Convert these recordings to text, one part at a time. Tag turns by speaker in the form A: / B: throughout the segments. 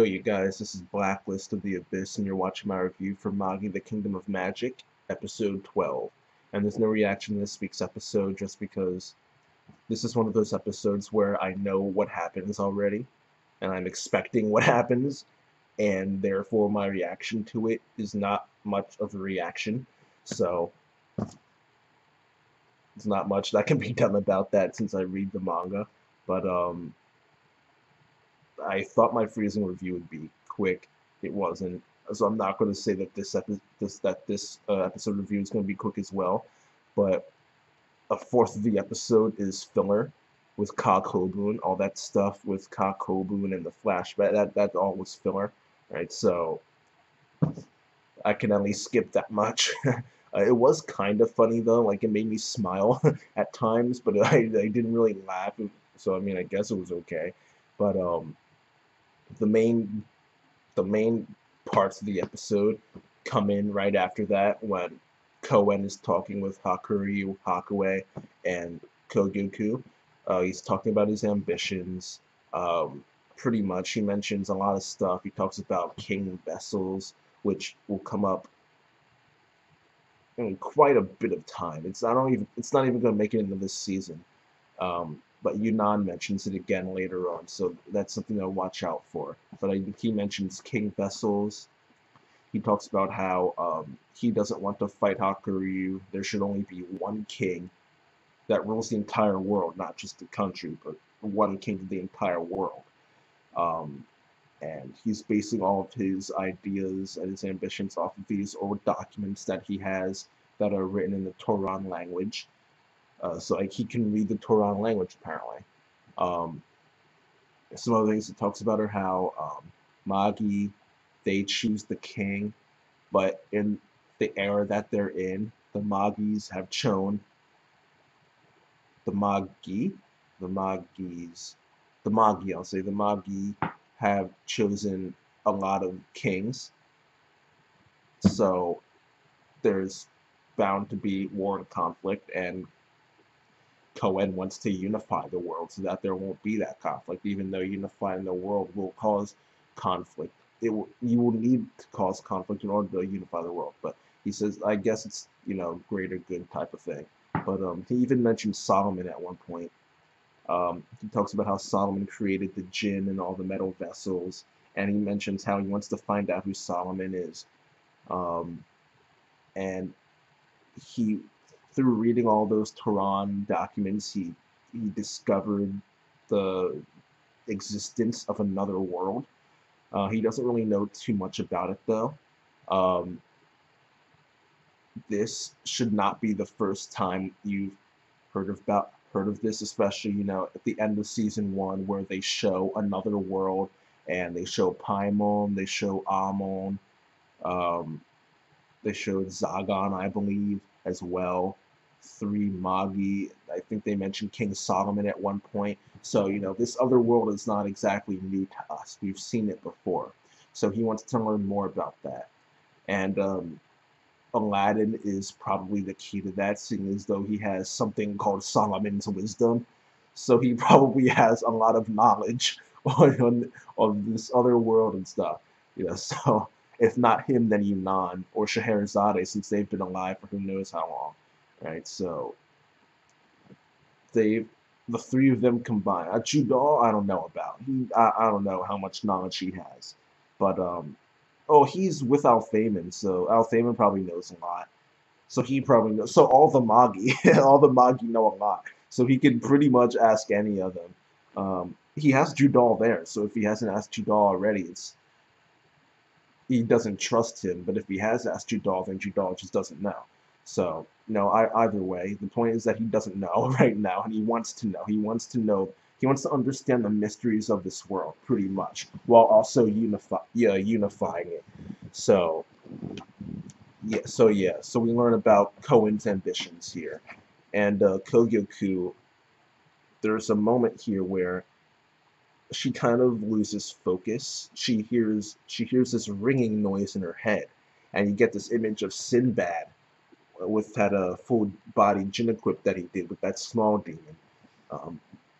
A: Yo, you guys, this is Blacklist of the Abyss, and you're watching my review for Magi, the Kingdom of Magic, Episode 12. And there's no reaction to this week's episode just because this is one of those episodes where I know what happens already, and I'm expecting what happens, and therefore my reaction to it is not much of a reaction. So, there's not much that can be done about that since I read the manga. But, I thought my freezing review would be quick. It wasn't, so I'm not going to say that this episode review is going to be quick as well. But a fourth of the episode is filler with Ka Kobun, all that stuff with Ka Kobun and the flashback. That all was filler, right? So I can at least skip that much. It was kind of funny though, like it made me smile at times, but I didn't really laugh. So I mean, I guess it was okay. But the main the main parts of the episode come in right after that when Koen is talking with Hakuryu, Hakue, and Kogyoku. He's talking about his ambitions. Pretty much, he mentions a lot of stuff. He talks about king vessels, which will come up in quite a bit of time. It's not even going to make it into this season. But Yunnan mentions it again later on, so that's something to watch out for. But he mentions king vessels. He talks about how he doesn't want to fight Hakuryu. There should only be one king that rules the entire world, not just the country, but one king of the entire world. Um, and he's basing all of his ideas and his ambitions off of these old documents that he has that are written in the Toran language. So like he can read the Toran language apparently. Um, some other things it talks about are how Magi, they choose the king, but in the era that they're in, the Magis have chosen the Magi, the Magis, the Magi. I'll say the Magi have chosen a lot of kings, so there's bound to be war and conflict, and Koen wants to unify the world so that there won't be that conflict, even though unifying the world will cause conflict. You will need to cause conflict in order to unify the world. But he says, I guess it's, greater good type of thing. But he even mentioned Solomon at one point. He talks about how Solomon created the djinn and all the metal vessels, and he mentions how he wants to find out who Solomon is. Um, and he through reading all those Turan documents, he discovered the existence of another world. He doesn't really know too much about it though. Um, this should not be the first time you've heard of this, especially at the end of season 1 where they show another world and they show Paimon, they show Amon, um, they showed Zagan, I believe, as well. 3 Magi. I think they mentioned King Solomon at one point. So, this other world is not exactly new to us. We've seen it before. So he wants to learn more about that. And Aladdin is probably the key to that, seeing as though he has something called Solomon's Wisdom. So he probably has a lot of knowledge on this other world and stuff. So if not him, then Yunnan or Scheherazade, since they've been alive for who knows how long, right? So the 3 of them combined. Judal, I don't know about. I don't know how much knowledge he has, but oh, he's with Alphaeman, so Alphaeman probably knows a lot. So he probably knows. So all the Magi, all the Magi know a lot. So he can pretty much ask any of them. He has Judal there, so if he hasn't asked Judal already, he doesn't trust him. But if he has asked Judal, then Judal just doesn't know. So either way, the point is that he doesn't know right now, and he wants to know. He wants to know. He wants to understand the mysteries of this world, pretty much, while also unifying it. So so we learn about Koen's ambitions here, and Kogyoku. There's a moment here where she kind of loses focus. She hears this ringing noise in her head, and you get this image of Sinbad with that full body djinn equip that he did with that small demon.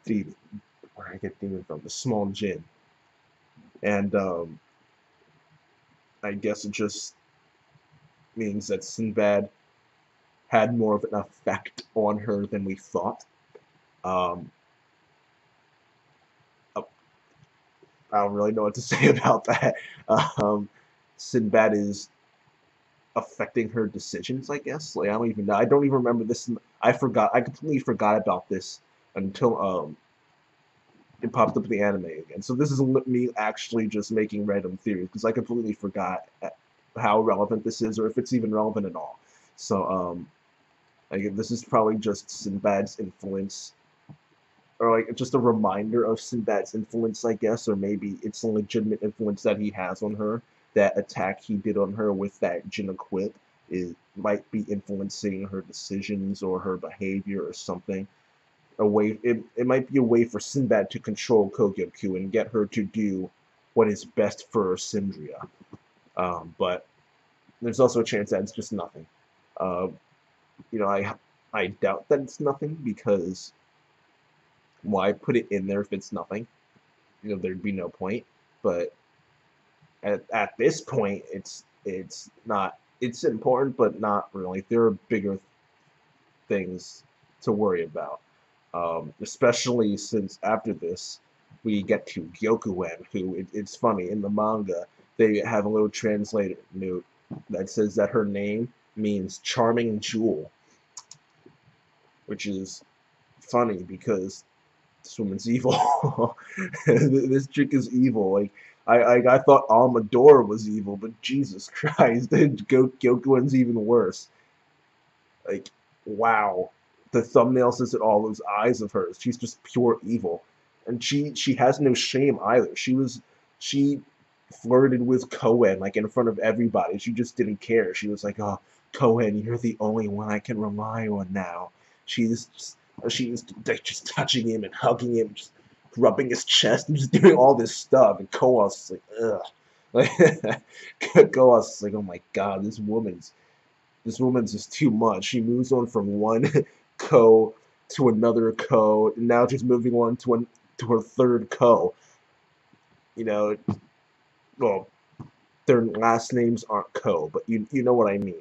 A: The Where did I get demon from? The small djinn. And I guess it just means that Sinbad had more of an effect on her than we thought. Um, uh, I don't really know what to say about that. Um, Sinbad is affecting her decisions, I guess. Like I don't even know. I don't even remember this. I forgot. I completely forgot about this until it popped up in the anime again. So this is me actually just making random theories because I completely forgot how relevant this is or if it's even relevant at all. So like this is probably just Sinbad's influence or like just a reminder of Sinbad's influence, I guess, or maybe it's a legitimate influence that he has on her. That attack he did on her with that Jin equip is might be influencing her decisions or her behavior or something. A way it might be a way for Sinbad to control Kogyoku and get her to do what is best for Syndria. But there's also a chance that it's just nothing. Uh, I doubt that it's nothing because why put it in there if it's nothing? There'd be no point. But at this point, it's not. It's important, but not really. There are bigger things to worry about. Especially since after this, we get to Gyokuen, who it's funny in the manga they have a little translator note that says that her name means charming jewel, which is funny because this woman's evil. This chick is evil. Like I thought Almador was evil, but Jesus Christ, Gyokuen's even worse. Like wow, the thumbnail says it all. Those eyes of hers, she's just pure evil, and she has no shame either. She flirted with Koen like in front of everybody. She just didn't care. She was like, "Oh, Koen, you're the only one I can rely on now." She's just, she's like just touching him and hugging him, just rubbing his chest and just doing all this stuff. And Koa's like, ugh. Like Koa's like, oh my god, this woman's just too much. She moves on from one co to another co, and now she's moving on to her third co. You know, well, their last names aren't co, but you know what I mean.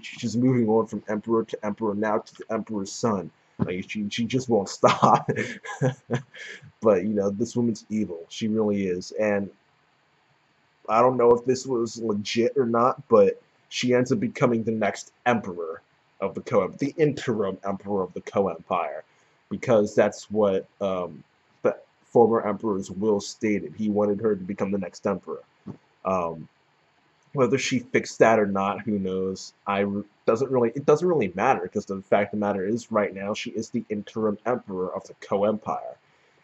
A: She's moving on from emperor to emperor now to the emperor's son. Like she just won't stop. But this woman's evil. She really is, and I don't know if this was legit or not, but she ends up becoming the next emperor of the the interim emperor of the Empire, because that's what the former emperor's will stated. He wanted her to become the next emperor. Um, Whether she fixed that or not, who knows? It doesn't really matter because the fact of the matter is, right now she is the interim emperor of the Empire,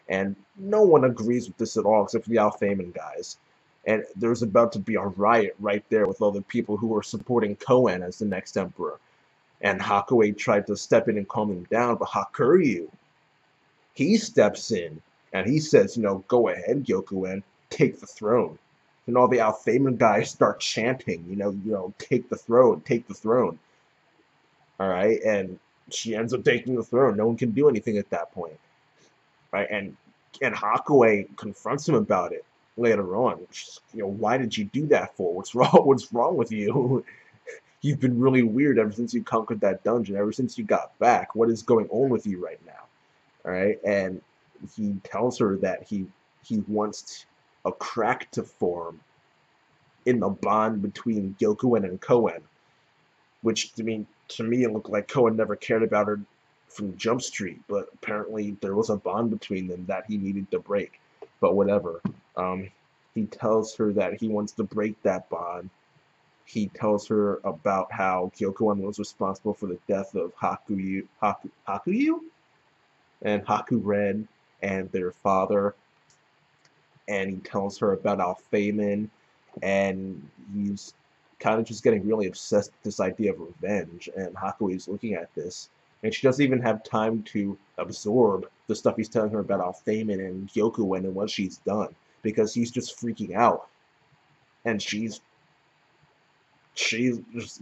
A: and no one agrees with this at all except for the Alphaman guys. And there's about to be a riot right there with all the people who are supporting Koen as the next emperor. And Hakuei tried to step in and calm him down, but Hakuryu, he steps in and he says, go ahead, Gyokuen, take the throne. And all the Alphaman guys start chanting, take the throne, take the throne. All right, and she ends up taking the throne. No one can do anything at that point, right? And Hakuei confronts him about it later on. Why did you do that for? What's wrong? What's wrong with you? You've been really weird ever since you conquered that dungeon. Ever since you got back, what is going on with you right now? All right, and he tells her that he wants a crack to form in the bond between Gyokuen and Koen, which to me it looked like Koen never cared about her from Jump Street, but apparently there was a bond between them that he needed to break. But whatever. He tells her that he wants to break that bond. He tells her about how Gyokuen was responsible for the death of Hakuyu and Hakuren and their father. And he tells her about Alphaman, and he's kind of just getting really obsessed with this idea of revenge. And Hakuei is looking at this, and she doesn't even have time to absorb the stuff he's telling her about Alphaman and Gyokuen and what she's done, because he's just freaking out, and she just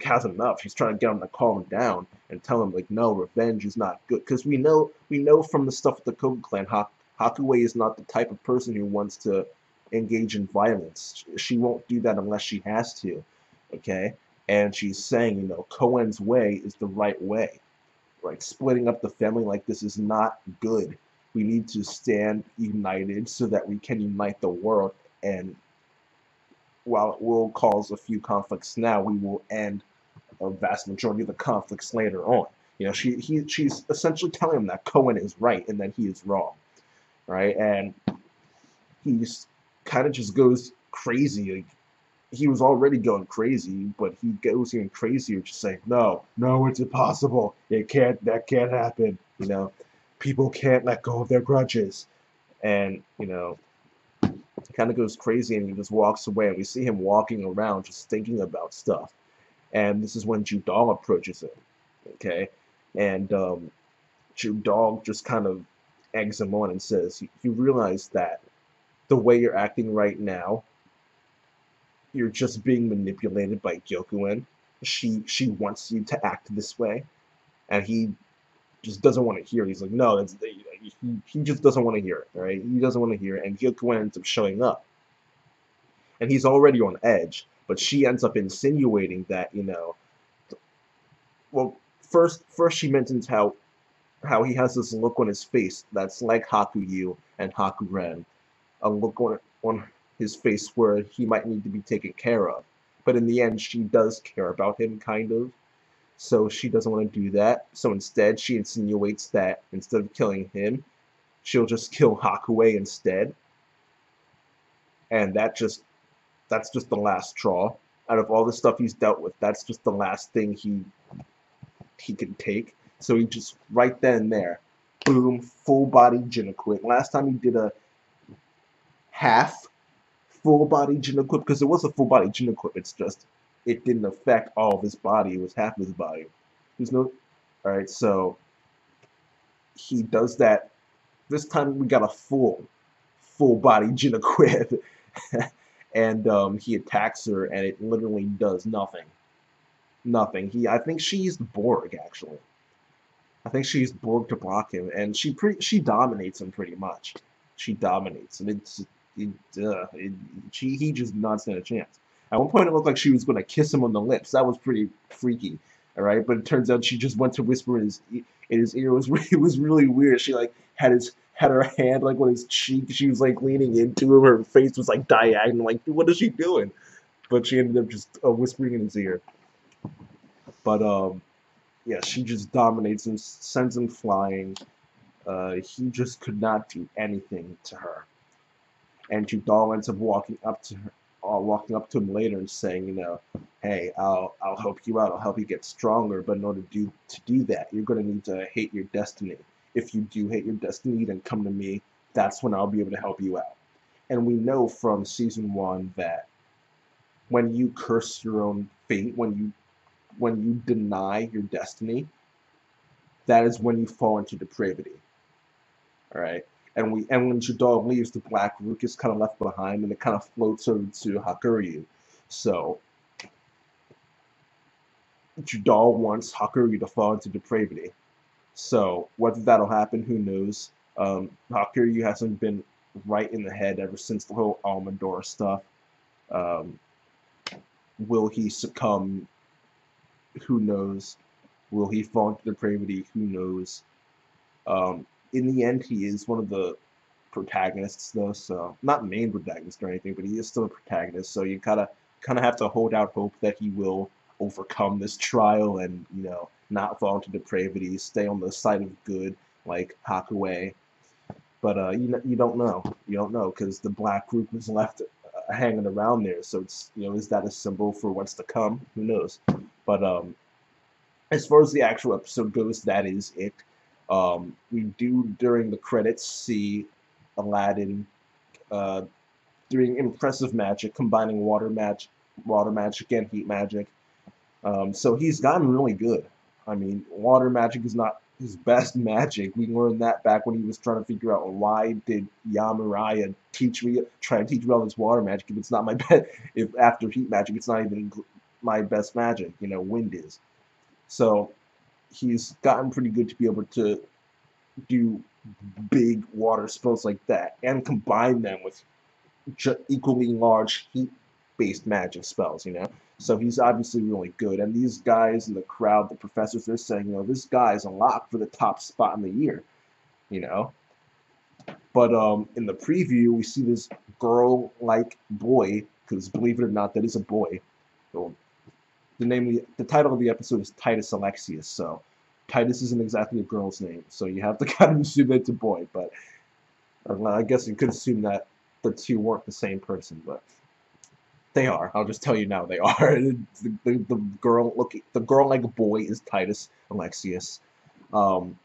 A: has enough. She's trying to get him to calm down and tell him like, no, revenge is not good, because we know from the stuff with the Koga clan, Hakuei is not the type of person who wants to engage in violence. She won't do that unless she has to, okay? And she's saying, Koen's way is the right way. Right? Splitting up the family like this is not good. We need to stand united so that we can unite the world. And while it will cause a few conflicts now, we will end a vast majority of the conflicts later on. She's essentially telling him that Koen is right and that he is wrong, right? And he's kind of just goes crazy. Like, he was already going crazy, but he goes even crazier, just saying, "No, no, it's impossible. That can't happen. People can't let go of their grudges." And he kind of goes crazy, and he just walks away. And we see him walking around, just thinking about stuff. And this is when Judal approaches him, okay? And Judal just kind of eggs him on and says, "You realize that the way you're acting right now, you're just being manipulated by Gyokuen. She wants you to act this way," and he just doesn't want to hear it. He's like, "No, he just doesn't want to hear it, right? He doesn't want to hear it." And Gyokuen ends up showing up, and he's already on edge. But she ends up insinuating that, well, first she mentions how he has this look on his face that's like Hakuyu and Hakuren, a look on his face where he might need to be taken care of. But in the end, she does care about him, kind of. So she doesn't want to do that. So instead, she insinuates that instead of killing him, she'll just kill Hakue instead. And that's just the last straw. Out of all the stuff he's dealt with, that's just the last thing he can take. So he just right then and there, boom, full body Gyokuen. Last time he did a half full body Gyokuen, because it was a full body Gyokuen. It's just it didn't affect all of his body. It was half of his body. There's no. All right, so he does that. This time we got a full body Gyokuen, and he attacks her, and it literally does nothing. Nothing. I think she used Borg actually. I think she used Borg to block him, and she dominates him pretty much. She dominates, and he just not stand a chance. At one point, it looked like she was going to kiss him on the lips. That was pretty freaky, all right. But it turns out she just went to whisper in his ear. It was really weird. She like had her hand like on his cheek. She was like leaning into him. Her face was like diagonal. Like, what is she doing? But she ended up just whispering in his ear. But yeah, she just dominates him, sends him flying. He just could not do anything to her. And Judal ends up walking up to him later and saying, "Hey, I'll help you out. I'll help you get stronger. But in order to do that, you're gonna need to hate your destiny. If you do hate your destiny, then come to me. That's when I'll be able to help you out." And we know from season 1 that when you curse your own fate, when you deny your destiny, that is when you fall into depravity. All right. And when Judal leaves, the Black Rook is kind of left behind, and it kind of floats over to Hakuryu. So Judal wants Hakuryu to fall into depravity. So whether that'll happen, who knows? Hakuryu hasn't been right in the head ever since the whole Almador stuff. Will he succumb? Who knows? Will he fall into depravity? Who knows? In the end, he is one of the protagonists, though, so not main protagonist or anything, but he is still a protagonist. So you kind of have to hold out hope that he will overcome this trial and not fall into depravity, stay on the side of good like Hakue. But you don't know. You don't know because the Black Group was left hanging around there. So it's is that a symbol for what's to come? Who knows? But as far as the actual episode goes, that is it. We do during the credits see Aladdin doing impressive magic, combining water magic and heat magic. So he's gotten really good. I mean, water magic is not his best magic. We learned that back when he was trying to figure out why did Yamaraya try to teach me all this water magic if it's not my best. If after heat magic, it's not even my best magic. Wind is. So he's gotten pretty good to be able to do big water spells like that and combine them with equally large heat-based magic spells, you know? So he's obviously really good. And these guys in the crowd, the professors, they're saying, you know, this guy is a lock for the top spot in the year, you know? But in the preview, we see this girl-like boy, because believe it or not, that is a boy. So the title of the episode is Titus Alexius, so Titus isn't exactly a girl's name, so you have to kind of assume it's a boy. But I guess you could assume that the two weren't the same person, but they are. I'll just tell you now, they are. The girl like boy is Titus Alexius. Um,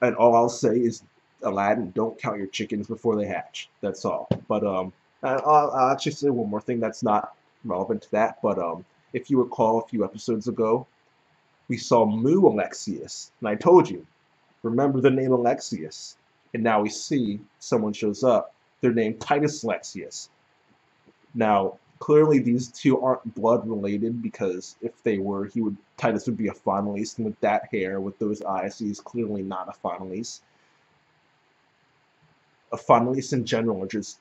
A: and all I'll say is, Aladdin, don't count your chickens before they hatch. That's all. But I'll actually say one more thing that's not relevant to that. But if you recall a few episodes ago, we saw Moo Alexius, and I told you, remember the name Alexius. And now we see someone shows up. They're named Titus Alexius. Now, clearly these two aren't blood related, because if they were, Titus would be a Fonelise, and with that hair, with those eyes, he's clearly not a Fonelise. A Fonelise in general are just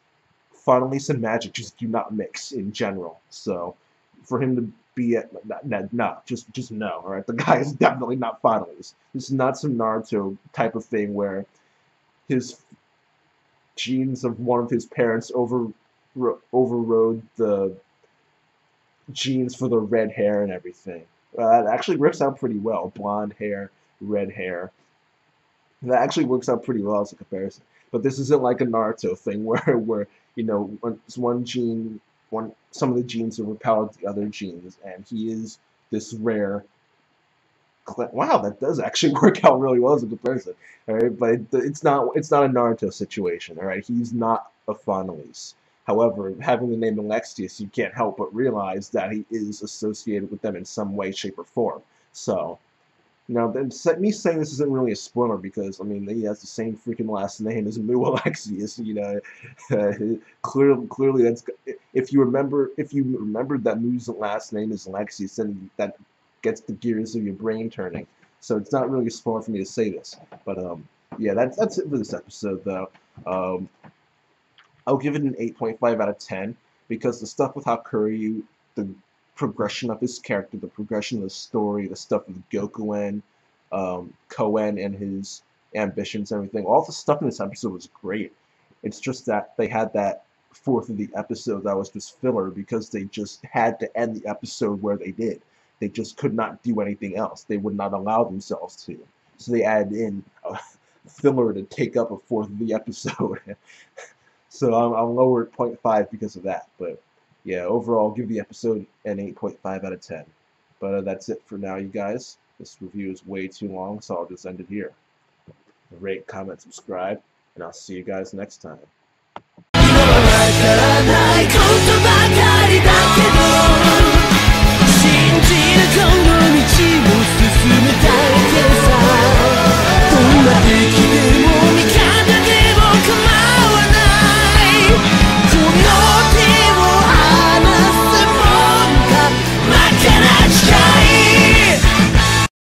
A: Fonelise and magic just do not mix in general. So for him to be at no, just no. All right, the guy is definitely not Fonelise. This is not some Naruto type of thing where his genes of one of his parents overrode the genes for the red hair and everything. It actually works out pretty well. Blonde hair, red hair. That actually works out pretty well as a comparison. But this isn't like a Naruto thing where you know one gene, some of the genes are repelled the other genes, and he is this rare. Wow, that does actually work out really well as a comparison. All right, but it's not a Naruto situation. All right, he's not a Fonelise. However, having the name Alexius, you can't help but realize that he is associated with them in some way, shape, or form. So, now, me saying this isn't really a spoiler because, I mean, he has the same freaking last name as Moo Alexius, you know. Clearly, if you remembered that Moo's last name is Alexius, then that gets the gears of your brain turning. So it's not really a spoiler for me to say this. But, yeah, that's it for this episode, though. Um, I'll give it an 8.5 out of 10 because the stuff with Hakuryu, the progression of his character, the progression of the story, the stuff with Gyokuen, Koen and his ambitions and everything, all the stuff in this episode was great. It's just that they had that fourth of the episode that was just filler because they just had to end the episode where they did. They just could not do anything else. They would not allow themselves to. So they added in a filler to take up a fourth of the episode. So I'm lower at 0.5 because of that. But yeah, overall, give the episode an 8.5 out of 10. But that's it for now, you guys. This review is way too long, so I'll just end it here. Rate, comment, subscribe, and I'll see you guys next time.